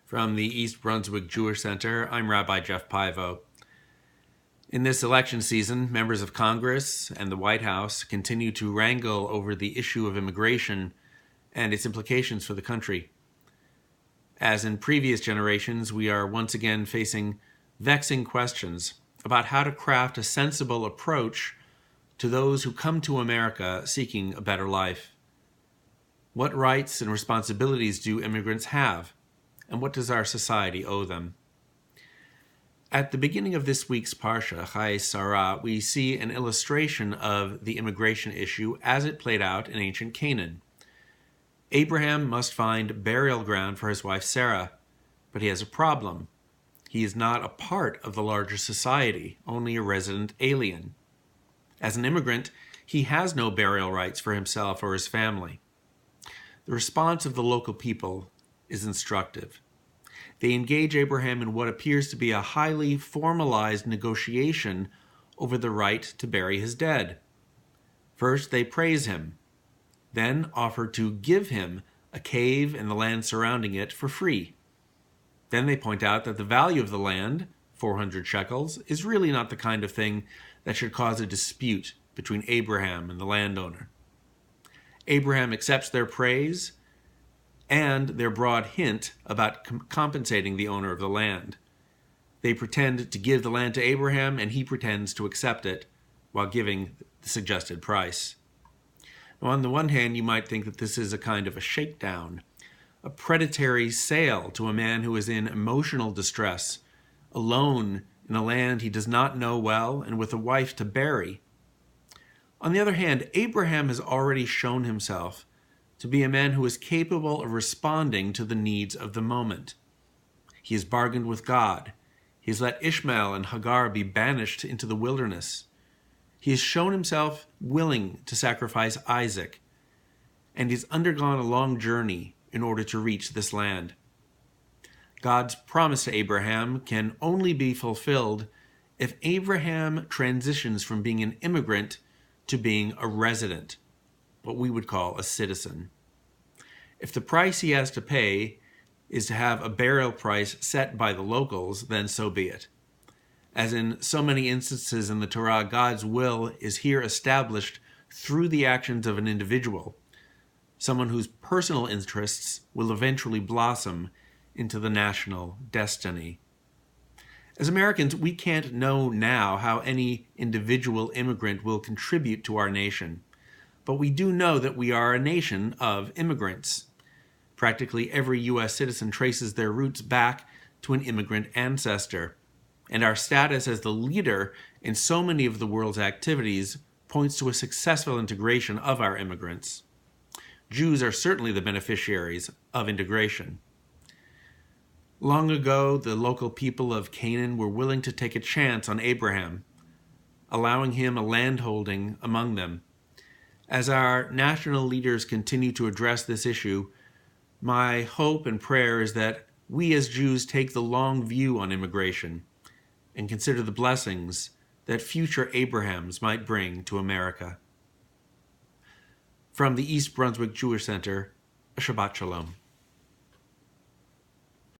From the East Brunswick Jewish Center, I'm Rabbi Jeff Pivo. In this election season, members of Congress and the White House continue to wrangle over the issue of immigration and its implications for the country. As in previous generations, we are once again facing vexing questions about how to craft a sensible approach to those who come to America seeking a better life. What rights and responsibilities do immigrants have? And what does our society owe them? At the beginning of this week's Parsha, Chai Sarah, we see an illustration of the immigration issue as it played out in ancient Canaan. Abraham must find burial ground for his wife Sarah, but he has a problem. He is not a part of the larger society, only a resident alien. As an immigrant, he has no burial rights for himself or his family. The response of the local people is instructive. They engage Abraham in what appears to be a highly formalized negotiation over the right to bury his dead. First, they praise him, then offer to give him a cave and the land surrounding it for free. Then they point out that the value of the land, 400 shekels, is really not the kind of thing that should cause a dispute between Abraham and the landowner. Abraham accepts their praise and their broad hint about compensating the owner of the land. They pretend to give the land to Abraham, and he pretends to accept it while giving the suggested price. Now, on the one hand, you might think that this is a kind of a shakedown, a predatory sale to a man who is in emotional distress, alone in a land he does not know well and with a wife to bury. On the other hand, Abraham has already shown himself to be a man who is capable of responding to the needs of the moment. He has bargained with God. He has let Ishmael and Hagar be banished into the wilderness. He has shown himself willing to sacrifice Isaac, and he's undergone a long journey in order to reach this land. God's promise to Abraham can only be fulfilled if Abraham transitions from being an immigrant to being a resident, what we would call a citizen. If the price he has to pay is to have a burial price set by the locals, then so be it. As in so many instances in the Torah, God's will is here established through the actions of an individual, someone whose personal interests will eventually blossom into the national destiny. As Americans, we can't know now how any individual immigrant will contribute to our nation, but we do know that we are a nation of immigrants. Practically every U.S. citizen traces their roots back to an immigrant ancestor, and our status as the leader in so many of the world's activities points to a successful integration of our immigrants. Jews are certainly the beneficiaries of integration. Long ago, the local people of Canaan were willing to take a chance on Abraham, allowing him a landholding among them. As our national leaders continue to address this issue, my hope and prayer is that we as Jews take the long view on immigration and consider the blessings that future Abrahams might bring to America. From the East Brunswick Jewish Center, a Shabbat Shalom.